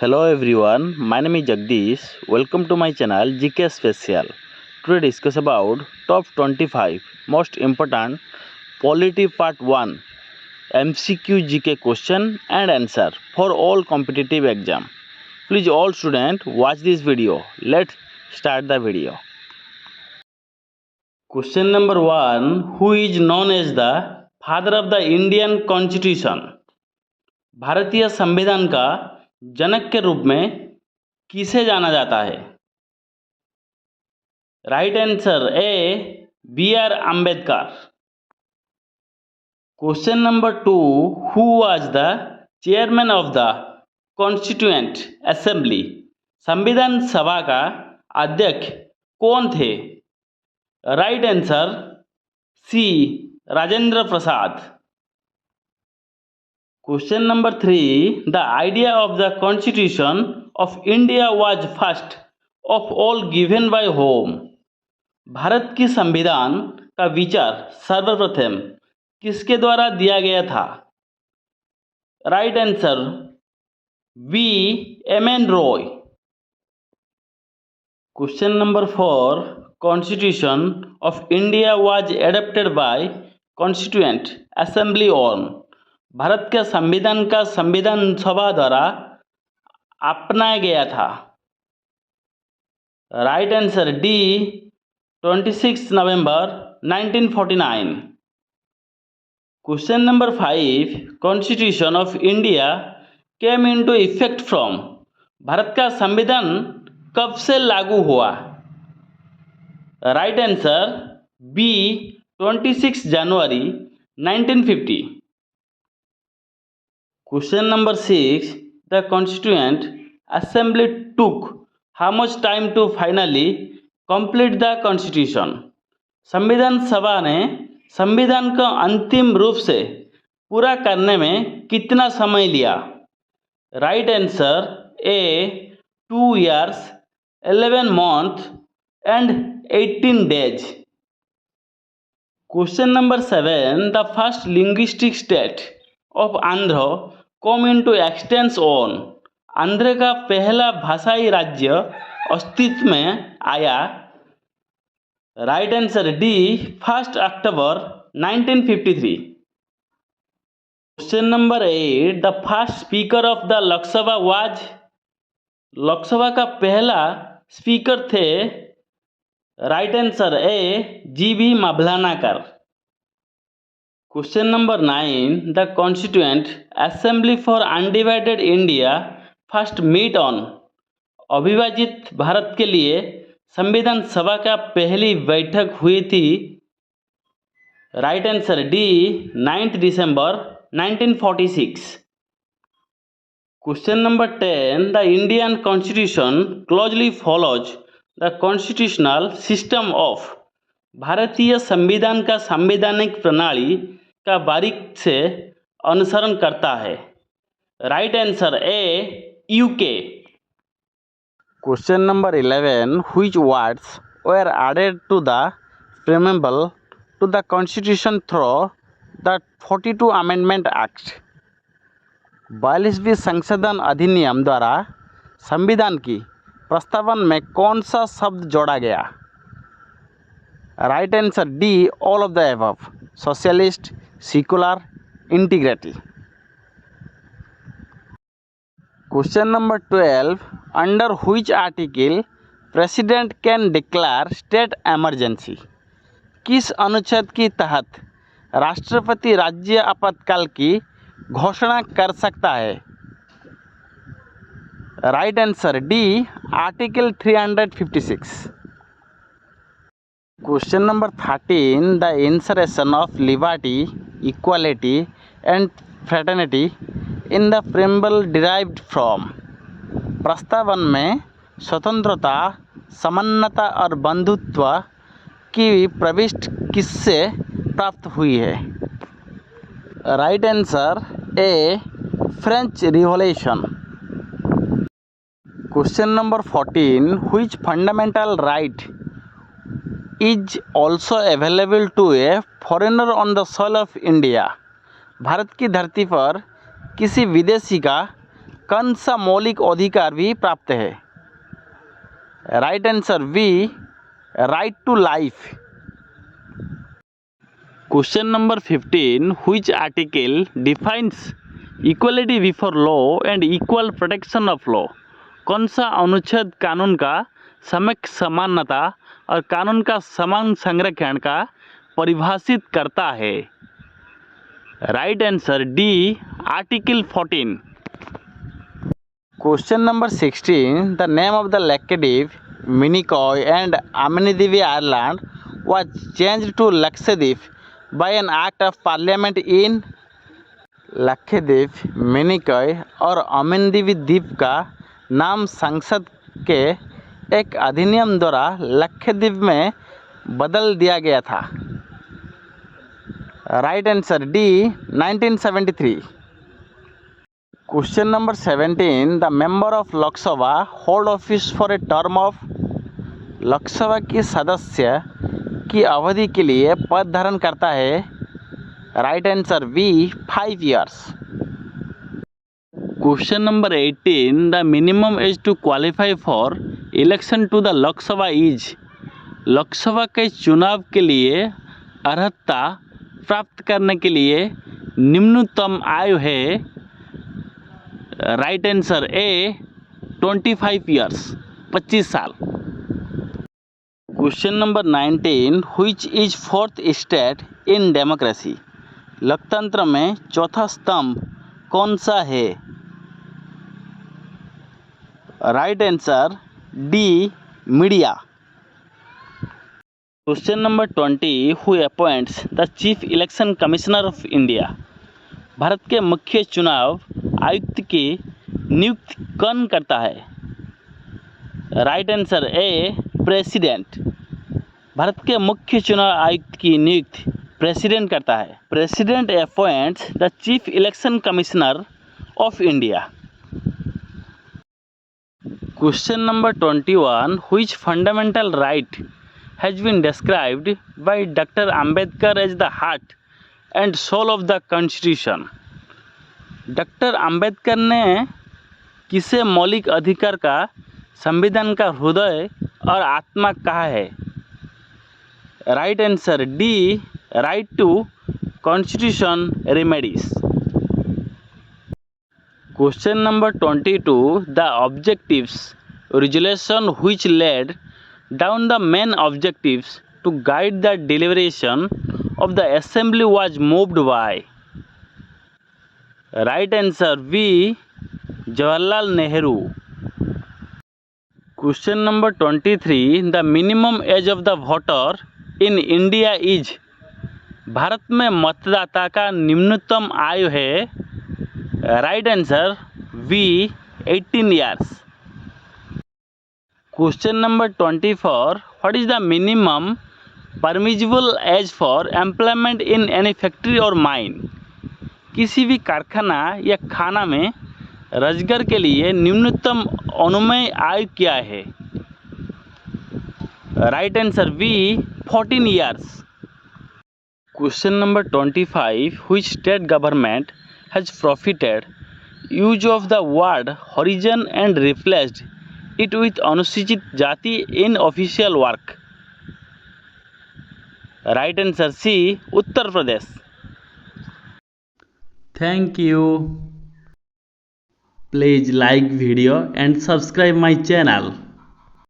Hello everyone, my name is Jagdish. Welcome to my channel GK Special. Today discuss about top 25 most important Polity Part 1 MCQ GK question and answer for all competitive exam. Please all students watch this video. Let's start the video. Question number 1. Who is known as the father of the Indian Constitution? भारतीय संविधान का जनक के रूप में किसे जाना जाता है? Right answer A B.R. Ambedkar. Question number 2. Who was the chairman of the constituent assembly? संविधान सभा का अध्यक्ष कौन थे? Right answer C Rajendra Prasad. Question number 3. The idea of the constitution of India was first of all given by whom? Bharat की संविधान का विचार सर्वप्रथम किसके द्वारा दिया गया था? Right answer B M.N. Roy. Question number 4. Constitution of India was adopted by constituent assembly on? Bharat के संविधान का संविधान सभा द्वारा अपनाया गया था. Right answer D 26 November 1949. Question number 5. Constitution of India came into effect from? Bharat का संविधान कब से लागू हुआ? Right answer B 26 January 1950. Question number 6. The Constituent Assembly took how much time to finally complete the Constitution? संविधान सभा ने संविधान को अंतिम रूप से पूरा करने में कितना समय लिया? Right answer A 2 years 11 months and 18 days. Question number 7. The first linguistic state of Andhra come into existence on? Andhra का पहला भाषाई राज्य अस्तित्व में आया. Right answer D 1 October 1953. Question number 8. The first speaker of the Lok Sabha was? Lok Sabha का पहला speaker थे. Right answer A G.B. Mavalankar. Question number 9. The constituent assembly for undivided India first meet on? अविभाजित भारत के लिए संविधान सभा का पहली बैठक हुई थी. Right answer D 9 December 1946. Question number 10. The Indian constitution closely follows the constitutional system of? भारतीय संविधान का संवैधानिक प्रणाली का बारीक से अनुसरण करता है. Right answer A UK. Question number 11. Which words were added to the preamble to the constitution through the 42 amendment act? 42वीं संशोधन अधिनियम द्वारा संविधान की प्रस्तावन में कौन सा शब्द जोड़ा गया? Right answer D all of the above. Socialist, secular, integrity. Question number 12. Under which article president can declare state emergency? किस अनुच्छेद के तहत राष्ट्रपति राज्य आपातकाल की घोषणा कर सकता है? Right answer D article 356. Question number 13. The insertion of liberty, equality and fraternity in the preamble derived from? प्रस्तावन में स्वतंत्रता, समानता और बंधुत्व की प्रविष्टि किससे प्राप्त हुई है? Right answer A French revolution. Question number 14. Which fundamental right is also available to a foreigner on the soil of India? Bharat की धरती पर किसी विदेशी का कौन सा मौलिक अधिकार भी प्राप्त है? Right answer B, right to life. Question number 15, which article defines equality before law and equal protection of law? कौन सा अनुच्छेद कानून का समक्ष समानता और कानून का समान संरक्षण का परिभाषित करता है? Right answer D, article 14। Question number 16, the name of the Lakshadweep, Minicoy and Amindivi island was changed to Lakshadweep by an act of parliament in Lakshadweep, Minicoy और अमिनीद्वीप द्वीप का नाम संसद के एक अधिनियम द्वारा लक्षद्वीप में बदल दिया गया था। Right answer D, 1973। Question number 17, the member of Lok Sabha hold office for a term of, Lok Sabha के सदस्य की अवधि के लिए पद धारण करता है? Right answer B, 5 years। Question number 18, the minimum age to qualify for election to the Lok Sabha is, Lok Sabha के चुनाव के लिए अर्हता प्राप्त करने के लिए निम्नतम आयु है? राइट आंसर ए, 25 years, 25 साल। Question number 19, which is fourth state in democracy, लोकतंत्र में चौथा स्तंभ कौन सा है? Right answer D, media. Question number 20, who appoints the chief election commissioner of India, Bharat के मुख्य चुनाव आयुक्त की नियुक्ति कौन करता है? राइट आंसर ए, प्रेसिडेंट। भारत के मुख्य चुनाव आयुक्त की नियुक्ति प्रेसिडेंट करता है। President appoints the chief election commissioner of India. Question number 21, which fundamental right has been described by doctor Ambedkar as the heart and soul of the constitution, doctor Ambedkar ने किसे मौलिक अधिकार का संविधान का हृदय और आत्मा कहा है? Right answer D, right to constitution remedies. Question number 22, the objectives resolution which laid down the main objectives to guide the deliberation of the assembly was moved by? Right answer B, Jawaharlal Nehru. Question number 23, the minimum age of the voter in India is, Bharat में मतदाता का निम्नतम आयु है? Right answer B, 18 years। Question number 24, what is the minimum permissible as for employment in any factory और mine, किसी भी कारखाना या खाना में रोजगार के लिए न्यूनतम अनुमेय आयु क्या है? Right answer B, 14 years। Question number 25, which state government has prohibited use of the word Harijan and replaced it with अनुसूचित जाति in official work? Right answer C, Uttar Pradesh. Thank you. Please like video and subscribe my channel.